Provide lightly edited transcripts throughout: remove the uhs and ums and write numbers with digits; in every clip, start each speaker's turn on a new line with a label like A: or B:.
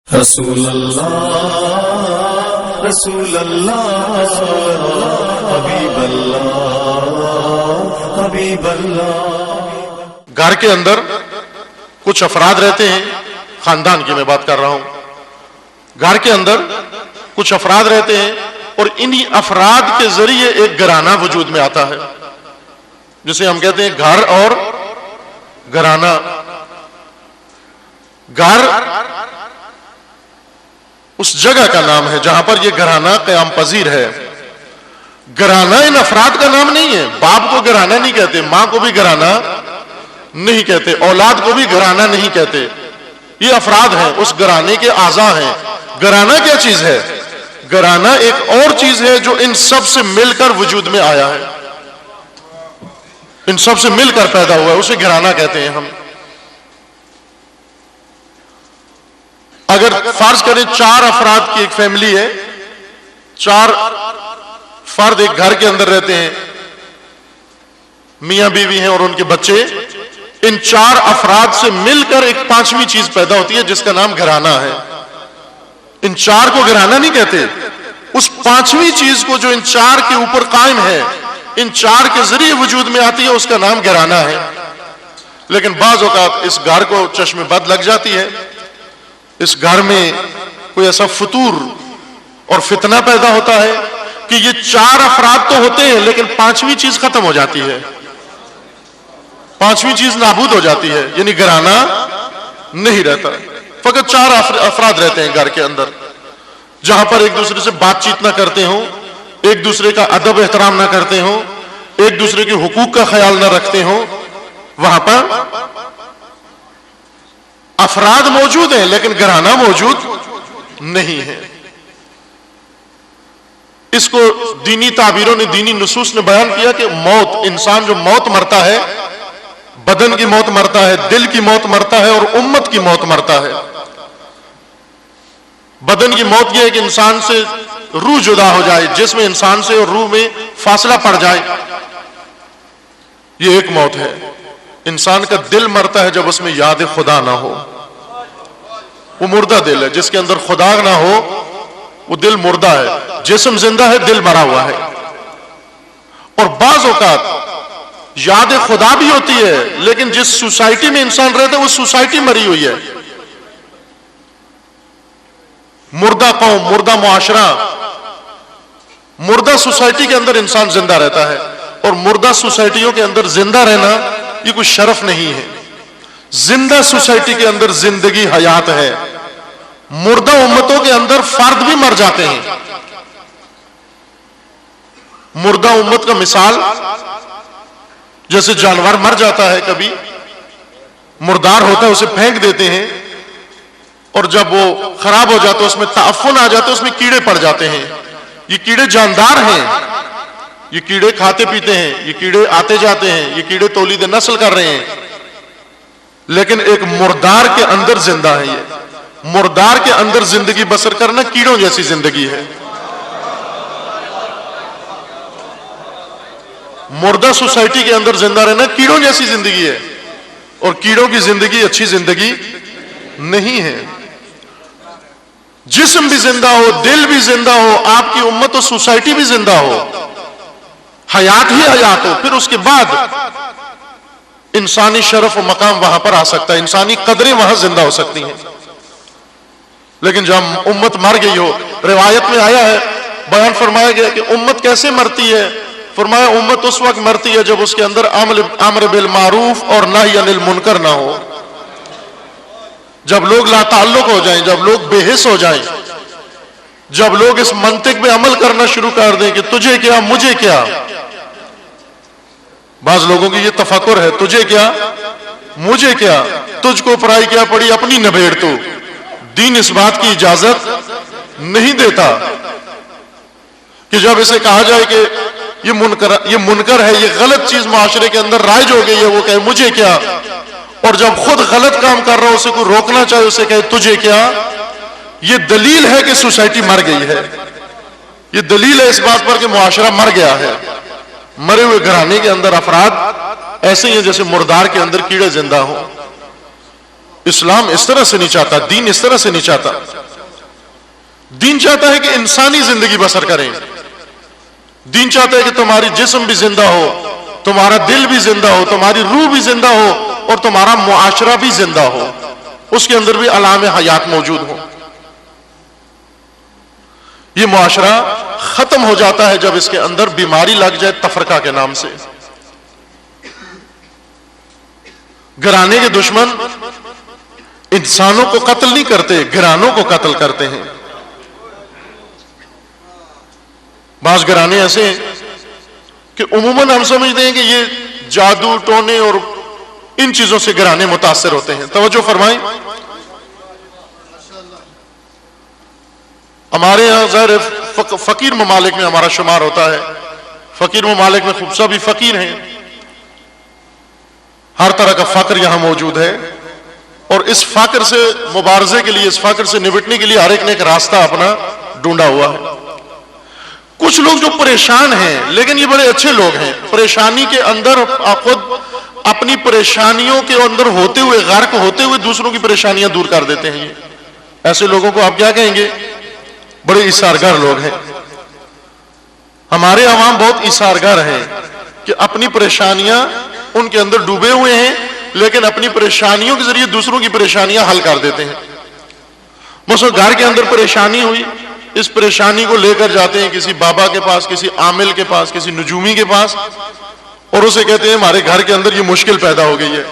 A: رسول اللہ رسول اللہ حبیب اللہ حبیب اللہ۔
B: گھر کے اندر کچھ افراد رہتے ہیں، خاندان کی میں بات کر رہا ہوں۔ گھر کے اندر کچھ افراد رہتے ہیں اور انہی افراد کے ذریعے ایک گھرانہ وجود میں آتا ہے، جسے ہم کہتے ہیں گھر اور گھرانہ۔ گھر اس جگہ کا نام ہے جہاں پر یہ گھرانہ قیام پذیر ہے۔ گھرانہ ان افراد کا نام نہیں ہے۔ باپ کو گھرانہ نہیں کہتے، ماں کو بھی گھرانہ نہیں کہتے، اولاد کو بھی گھرانہ نہیں کہتے۔ یہ افراد ہیں، اس گھرانے کے اعضاء ہیں۔ گھرانہ کیا چیز ہے؟ گھرانہ ایک اور چیز ہے جو ان سب سے مل کر وجود میں آیا ہے، ان سب سے مل کر پیدا ہوا ہے، اسے گھرانہ کہتے ہیں ہم۔ اگر فرض کریں 4 افراد کی ایک فیملی ہے، 4 فرد ایک گھر کے اندر رہتے ہیں، میاں بیوی ہیں اور ان کے بچے، ان 4 افراد سے مل کر ایک 5ویں چیز پیدا ہوتی ہے جس کا نام گھرانہ ہے۔ ان 4 کو گھرانہ نہیں کہتے، اس 5ویں چیز کو جو ان 4 کے اوپر قائم ہے، ان 4 کے ذریعے وجود میں آتی ہے، اس کا نام گھرانہ ہے۔ لیکن بعض اوقات اس گھر کو چشم بد لگ جاتی ہے، اس گھر میں کوئی ایسا فطور اور فتنہ پیدا ہوتا ہے کہ یہ 4 افراد تو ہوتے ہیں لیکن 5ویں چیز ختم ہو جاتی ہے، 5ویں چیز نابود ہو جاتی ہے، یعنی گھرانہ نہیں رہتا، فقط 4 افراد رہتے ہیں گھر کے اندر، جہاں پر ایک دوسرے سے بات چیت نہ کرتے ہوں، ایک دوسرے کا ادب احترام نہ کرتے ہوں، ایک دوسرے کے حقوق کا خیال نہ رکھتے ہوں۔ وہاں پر افراد موجود ہیں لیکن گھرانہ موجود نہیں ہے۔ اس کو دینی تعبیروں نے، دینی نصوص نے بیان کیا کہ موت، انسان جو موت مرتا ہے، بدن کی موت مرتا ہے، دل کی موت مرتا ہے اور امت کی موت مرتا ہے۔ بدن کی موت یہ ہے کہ انسان سے روح جدا ہو جائے، جسم انسان سے اور روح میں فاصلہ پڑ جائے، یہ ایک موت ہے۔ انسان کا دل مرتا ہے جب اس میں یاد خدا نہ ہو، وہ مردہ دل ہے، جس کے اندر خدا نہ ہو وہ دل مردہ ہے۔ جسم زندہ ہے، دل مرا ہوا ہے۔ اور بعض اوقات یاد خدا بھی ہوتی ہے لیکن جس سوسائٹی میں انسان رہتا ہے وہ سوسائٹی مری ہوئی ہے، مردہ قوم، مردہ معاشرہ، مردہ سوسائٹی کے اندر انسان زندہ رہتا ہے، اور مردہ سوسائٹیوں کے اندر زندہ رہنا یہ کوئی شرف نہیں ہے۔ زندہ سوسائٹی کے اندر زندگی حیات ہے۔ مردہ امتوں کے اندر فرد بھی مر جاتے ہیں۔ مردہ امت کا مثال جیسے جانور مر جاتا ہے، کبھی مردار ہوتا ہے اسے پھینک دیتے ہیں، اور جب وہ خراب ہو جاتا ہے اس میں تعفن آ جاتا ہے، اس میں کیڑے پڑ جاتے ہیں۔ یہ کیڑے جاندار ہیں، یہ کیڑے کھاتے پیتے ہیں، یہ کیڑے آتے جاتے ہیں، یہ کیڑے تولید نسل کر رہے ہیں، لیکن ایک مردار کے اندر زندہ ہے۔ یہ مردار کے اندر زندگی بسر کرنا کیڑوں جیسی زندگی ہے۔ مردہ سوسائٹی کے اندر زندہ رہنا کیڑوں جیسی زندگی ہے، اور کیڑوں کی زندگی اچھی زندگی نہیں ہے۔ جسم بھی زندہ ہو، دل بھی زندہ ہو، آپ کی امت و سوسائٹی بھی زندہ ہو، حیات ہی حیات ہو، پھر اس کے بعد انسانی شرف و مقام وہاں پر آ سکتا ہے، انسانی قدریں وہاں زندہ ہو سکتی ہیں۔ لیکن جب امت مر گئی ہو، روایت میں آیا ہے، بیان فرمایا گیا کہ امت کیسے مرتی ہے؟ فرمایا امت اس وقت مرتی ہے جب اس کے اندر امر بالمعروف اور نہی عن المنکر نہ ہو، جب لوگ لا تعلق ہو جائیں، جب لوگ بے حس ہو جائیں، جب لوگ اس منطق پہ عمل کرنا شروع کر دیں کہ تجھے کیا مجھے کیا۔ بعض لوگوں کی یہ تفکر ہے، تجھے کیا مجھے کیا، تجھ کو پرائی کیا پڑی اپنی نبیڑ تو۔ دین اس بات کی اجازت نہیں دیتا کہ جب اسے کہا جائے کہ یہ منکر ہے، یہ غلط چیز معاشرے کے اندر رائج ہو گئی ہے، وہ کہے مجھے کیا، اور جب خود غلط کام کر رہا ہو اسے کوئی روکنا چاہے اسے کہے تجھے کیا۔ یہ دلیل ہے کہ سوسائٹی مر گئی ہے، یہ دلیل ہے اس بات پر کہ معاشرہ مر گیا ہے۔ مرے ہوئے گھرانے کے اندر افراد ایسے ہی ہیں جیسے مردار کے اندر کیڑے زندہ ہوں۔ اسلام اس طرح سے نہیں چاہتا، دین اس طرح سے نہیں چاہتا. دین چاہتا ہے کہ انسانی زندگی بسر کریں. دین چاہتا ہے کہ تمہاری جسم بھی زندہ ہو، تمہارا دل بھی زندہ ہو، تمہاری روح بھی زندہ ہو، اور تمہارا معاشرہ بھی زندہ ہو، اس کے اندر بھی علام حیات موجود ہو. یہ معاشرہ ختم ہو جاتا ہے جب اس کے اندر بیماری لگ جائے تفرقہ کے نام سے. گھرانے کے دشمن انسانوں کو قتل نہیں کرتے، گھرانوں کو قتل کرتے ہیں. بعض گھرانے ایسے ہیں کہ عموماً ہم سمجھتے ہیں کہ یہ جادو ٹونے اور ان چیزوں سے گھرانے متاثر ہوتے ہیں. توجہ فرمائیں. ہمارے یہاں ظاہر فقیر ممالک میں ہمارا شمار ہوتا ہے. فقیر ممالک میں خوب سبھی فقیر ہیں، ہر طرح کا فقر یہاں موجود ہے، اور اس فقر سے مبارزے کے لیے، اس فقر سے نمٹنے کے لیے ہر ایک نے ایک راستہ اپنا ڈھونڈا ہوا ہے. کچھ لوگ جو پریشان ہیں، لیکن یہ بڑے اچھے لوگ ہیں، پریشانی کے اندر خود اپنی پریشانیوں کے اندر ہوتے ہوئے، غرق ہوتے ہوئے دوسروں کی پریشانیاں دور کر دیتے ہیں. ایسے لوگوں کو آپ کیا کہیں گے؟ بڑے ایثارگر لوگ ہیں. ہمارے عوام بہت ایثارگر ہیں کہ اپنی پریشانیاں ان کے اندر ڈوبے ہوئے ہیں، لیکن اپنی پریشانیوں کے ذریعے دوسروں کی پریشانیاں حل کر دیتے ہیں. مثلا گھر کے اندر پریشانی ہوئی، اس پریشانی کو لے کر جاتے ہیں کسی بابا کے پاس، کسی عامل کے پاس، کسی نجومی کے پاس، اور اسے کہتے ہیں ہمارے گھر کے اندر یہ مشکل پیدا ہو گئی ہے.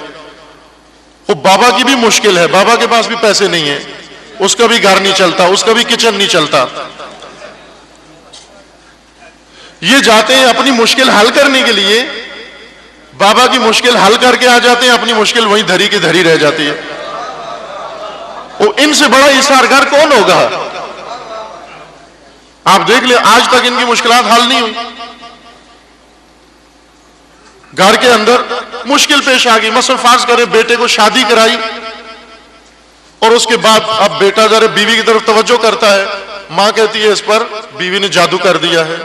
B: وہ بابا کی بھی مشکل ہے، بابا کے پاس بھی پیسے نہیں ہیں، اس کا بھی گھر نہیں چلتا، اس کا بھی کچن نہیں چلتا. یہ جاتے ہیں اپنی مشکل حل کرنے کے لیے، بابا کی مشکل حل کر کے آ جاتے ہیں، اپنی مشکل وہیں دھری کی دھری رہ جاتی ہے. وہ ان سے بڑا ایثارگر کون ہوگا؟ آپ دیکھ لیں آج تک ان کی مشکلات حل نہیں ہوئی. گھر کے اندر مشکل پیش آ گئی، مثلا فرض کریں بیٹے کو شادی کرائی، اور اس کے بعد اب بیٹا ذرا بیوی کی طرف توجہ کرتا ہے، ماں کہتی ہے اس پر بیوی نے جادو کر دیا ہے.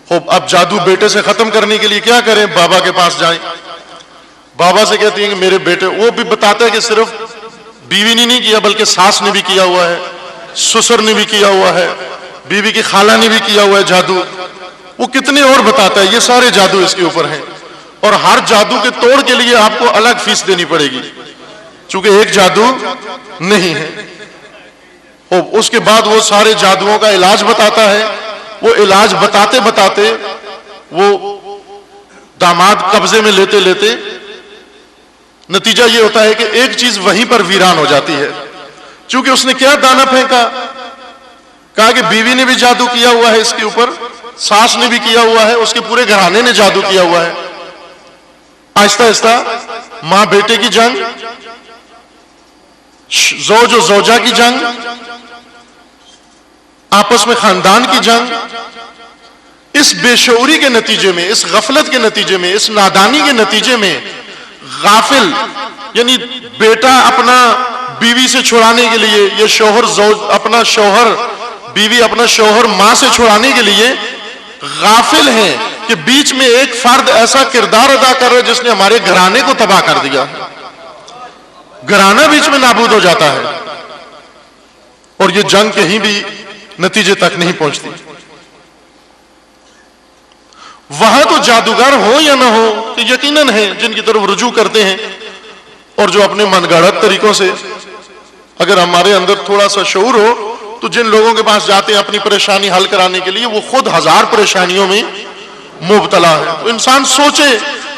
B: اب جادو بیٹے سے ختم کرنے کے لیے کیا کریں؟ بابا کے پاس جائیں. بابا سے کہتی ہیں کہ میرے بیٹے، وہ بھی بتاتا ہے کہ صرف بیوی نے نہیں کیا بلکہ ساس نے بھی کیا ہوا ہے، سسر نے بھی کیا ہوا ہے، بیوی کی خالہ نے بھی کیا ہوا ہے جادو. وہ کتنے اور بتاتا ہے، یہ سارے جادو اس کے اوپر ہیں. اور ہر جادو کے توڑ کے لیے آپ کو الگ فیس دینی پڑے گی، چونکہ ایک جادو نہیں ہے. اور اس کے بعد وہ سارے جادوؤں کا علاج بتاتا ہے. وہ علاج بتاتے بتاتے وہ داماد قبضے میں لیتے لیتے نتیجہ یہ ہوتا ہے کہ ایک چیز وہیں پر ویران ہو جاتی ہے. چونکہ اس نے کیا دانا پھینکا؟ کہا کہ بیوی نے بھی جادو کیا ہوا ہے اس کے اوپر، ساس نے بھی کیا ہوا ہے، اس کے پورے گھرانے نے جادو کیا ہوا ہے. آہستہ آہستہ ماں بیٹے کی جنگ، زوج و زوجہ کی جنگ، آپس میں خاندان کی جنگ، اس بے شعوری کے نتیجے میں، اس غفلت کے نتیجے میں، اس نادانی کے نتیجے میں غافل، یعنی بیٹا اپنا بیوی سے چھڑانے کے لیے، یہ شوہر اپنا شوہر، بیوی اپنا شوہر ماں سے چھڑانے کے لیے غافل ہیں کہ بیچ میں ایک فرد ایسا کردار ادا کر رہا ہے جس نے ہمارے گھرانے کو تباہ کر دیا. گھرانہ بیچ میں نابود ہو جاتا ہے، اور یہ جنگ کہیں بھی نتیجے تک نہیں پہنچتی. وہاں تو جادوگر ہو یا نہ ہو کہ یقیناً ہیں جن کی طرف رجوع کرتے ہیں، اور جو اپنے من گھڑت طریقوں سے، اگر ہمارے اندر تھوڑا سا شعور ہو تو جن لوگوں کے پاس جاتے ہیں اپنی پریشانی حل کرانے کے لیے، وہ خود ہزار پریشانیوں میں مبتلا ہے. تو انسان سوچے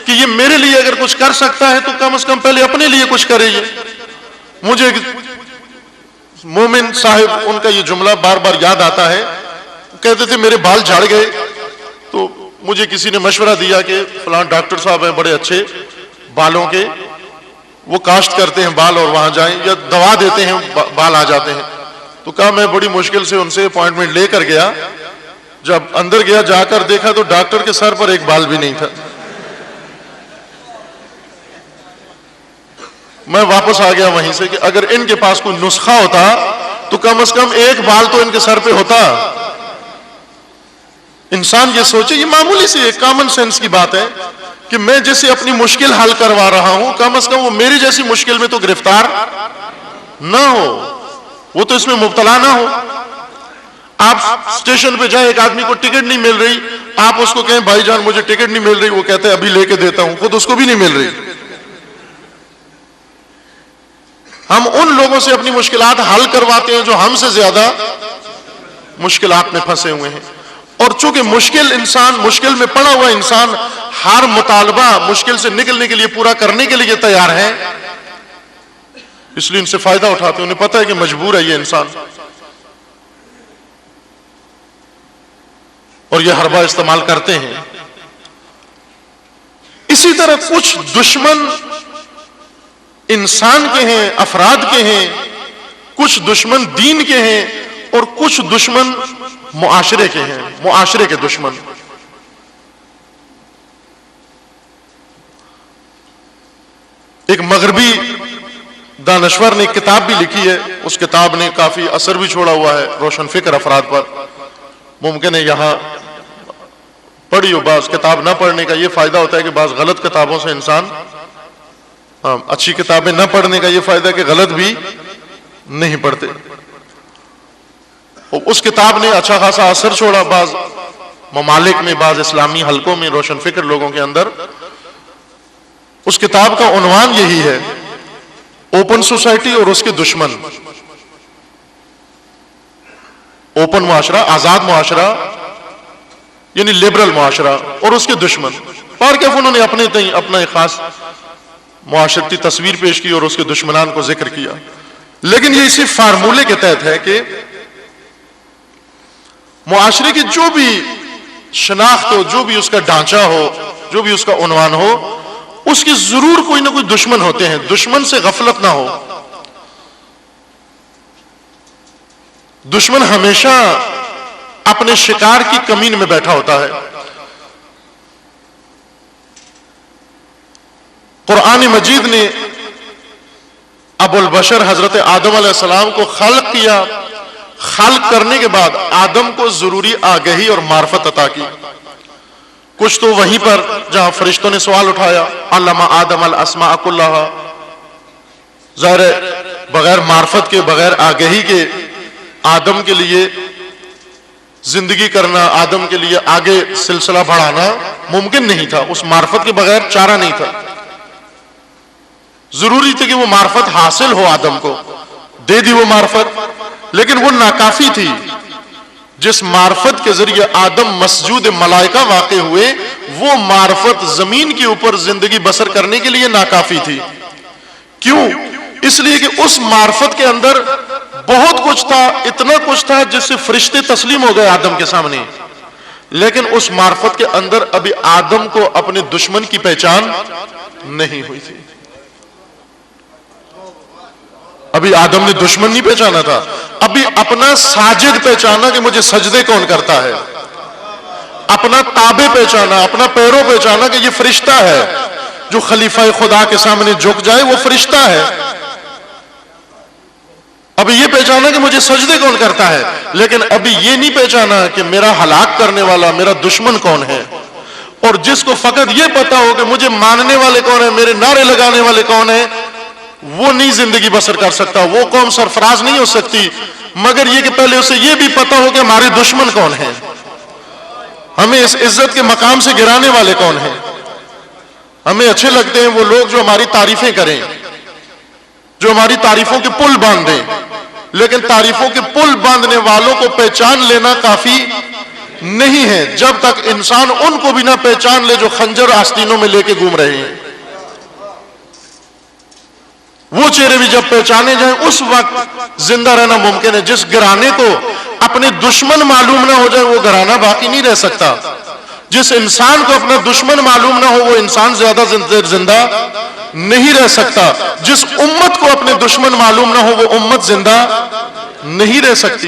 B: کہ یہ میرے لیے اگر کچھ کر سکتا ہے تو کم از کم پہلے اپنے لیے کچھ کرے. یہ مجھے مومن صاحب ان کا یہ جملہ بار بار یاد آتا ہے. کہتے تھے میرے بال جھڑ گئے تو مجھے کسی نے مشورہ دیا کہ فلاں ڈاکٹر صاحب ہیں بڑے اچھے بالوں کے، وہ کاشت کرتے ہیں بال، اور وہاں جائیں یا دوا دیتے ہیں بال آ جاتے ہیں. تو کہا میں بڑی مشکل سے ان سے اپوائنٹمنٹ لے کر گیا. جب اندر گیا جا کر دیکھا تو ڈاکٹر کے سر پر ایک بال بھی نہیں تھا. میں واپس آ گیا وہیں سے کہ اگر ان کے پاس کوئی نسخہ ہوتا تو کم از کم ایک بال تو ان کے سر پہ ہوتا. انسان یہ سوچے، یہ معمولی سی ایک کامن سینس کی بات ہے کہ میں جسے اپنی مشکل حل کروا رہا ہوں کم از کم وہ میری جیسی مشکل میں تو گرفتار نہ ہو، وہ تو اس میں مبتلا نہ ہو۔ آپ اسٹیشن پہ جائیں، ایک آدمی کو ٹکٹ نہیں مل رہی، آپ اس کو کہیں بھائی جان مجھے ٹکٹ نہیں مل رہی، وہ کہتے ہیں ابھی لے کے دیتا ہوں، خود اس کو بھی نہیں مل رہی۔ ہم ان لوگوں سے اپنی مشکلات حل کرواتے ہیں جو ہم سے زیادہ مشکلات میں پھنسے ہوئے ہیں، اور چونکہ مشکل میں پڑا ہوا انسان ہر مطالبہ مشکل سے نکلنے کے لیے پورا کرنے کے لیے تیار ہے، اس لیے ان سے فائدہ اٹھاتے ہیں، انہیں پتہ ہے کہ مجبور ہے یہ انسان، اور یہ حربہ استعمال کرتے ہیں۔ اسی طرح کچھ دشمن انسان کے ہیں، افراد کے ہیں، کچھ دشمن دین کے ہیں، اور کچھ دشمن معاشرے کے ہیں، معاشرے کے دشمن۔ ایک مغربی دانشور نے ایک کتاب بھی لکھی ہے، اس کتاب نے کافی اثر بھی چھوڑا ہوا ہے روشن فکر افراد پر۔ ممکن ہے یہاں پڑھی ہو، بعض کتاب نہ پڑھنے کا یہ فائدہ ہوتا ہے کہ بعض غلط کتابوں سے انسان، اچھی کتابیں نہ پڑھنے کا یہ فائدہ ہے کہ غلط بھی نہیں پڑھتے۔ اس کتاب نے اچھا خاصا اثر چھوڑا بعض ممالک میں، بعض اسلامی حلقوں میں، روشن فکر لوگوں کے اندر۔ اس کتاب کا عنوان یہی ہے، اوپن سوسائٹی اور اس کے دشمن۔ اوپن معاشرہ، آزاد معاشرہ یعنی لبرل معاشرہ، اور اس کے دشمن۔ اور کیف انہوں نے اپنا ایک خاص معاشرتی تصویر پیش کی اور اس کے دشمنان کو ذکر کیا، لیکن یہ اسی فارمولے کے تحت ہے کہ معاشرے کی جو بھی شناخت ہو، جو بھی اس کا ڈھانچہ ہو، جو بھی اس کا عنوان ہو، اس کی ضرور کوئی نہ کوئی دشمن ہوتے ہیں، دشمن سے غفلت نہ ہو۔ دشمن ہمیشہ اپنے شکار کی کمین میں بیٹھا ہوتا ہے۔ قرآن مجید نے ابو البشر حضرت آدم علیہ السلام کو خلق کیا، خلق کرنے کے بعد آدم کو ضروری آگہی اور معرفت عطا کی۔ کچھ تو وہیں پر جہاں فرشتوں نے سوال اٹھایا، علم آدم الاسماء کلھا، ظاہر بغیر معرفت کے، بغیر آگہی کے آدم کے لیے زندگی کرنا، آدم کے لیے آگے سلسلہ بڑھانا ممکن نہیں تھا، اس معرفت کے بغیر چارہ نہیں تھا۔ ضروری تھی کہ وہ معرفت حاصل ہو، آدم کو دے دی وہ معرفت، لیکن وہ ناکافی تھی۔ جس معرفت کے ذریعے آدم مسجود ملائکہ واقع ہوئے، وہ معرفت زمین کے اوپر زندگی بسر کرنے کے لیے ناکافی تھی۔ کیوں؟ اس لیے کہ اس معرفت کے اندر بہت کچھ تھا، اتنا کچھ تھا جس سے فرشتے تسلیم ہو گئے آدم کے سامنے، لیکن اس معرفت کے اندر ابھی آدم کو اپنے دشمن کی پہچان نہیں ہوئی تھی۔ ابھی آدم نے دشمن نہیں پہچانا تھا، ابھی اپنا ساجد پہچانا کہ مجھے سجدے کون کرتا ہے، اپنا تابع پہچانا، اپنا پیرو پہچانا کہ یہ فرشتہ ہے، جو خلیفہ خدا کے سامنے جھک جائے وہ فرشتہ ہے۔ ابھی یہ پہچانا کہ مجھے سجدے کون کرتا ہے، لیکن ابھی یہ نہیں پہچانا کہ میرا ہلاک کرنے والا میرا دشمن کون ہے۔ اور جس کو فقط یہ پتا ہو کہ مجھے ماننے والے کون ہیں، میرے نعرے لگانے والے کون ہیں، وہ نہیں زندگی بسر کر سکتا، وہ قوم سرفراز نہیں ہو سکتی، مگر یہ کہ پہلے اسے یہ بھی پتا ہو کہ ہمارے دشمن کون ہیں، ہمیں اس عزت کے مقام سے گرانے والے کون ہیں۔ ہمیں اچھے لگتے ہیں وہ لوگ جو ہماری تعریفیں کریں، جو ہماری تعریفوں کے پل باندھیں، لیکن تعریفوں کے پل باندھنے والوں کو پہچان لینا کافی نہیں ہے جب تک انسان ان کو بھی نہ پہچان لے جو خنجر آستینوں میں لے کے گھوم رہے ہیں۔ وہ چہرے بھی جب پہچانے جائیں اس وقت زندہ رہنا ممکن ہے۔ جس گھرانے کو اپنے دشمن معلوم نہ ہو جائے وہ گھرانہ باقی نہیں رہ سکتا۔ جس انسان کو اپنا دشمن معلوم نہ ہو وہ انسان زیادہ زندہ نہیں رہ سکتا۔ جس امت کو اپنے دشمن معلوم نہ ہو وہ امت زندہ نہیں رہ سکتی۔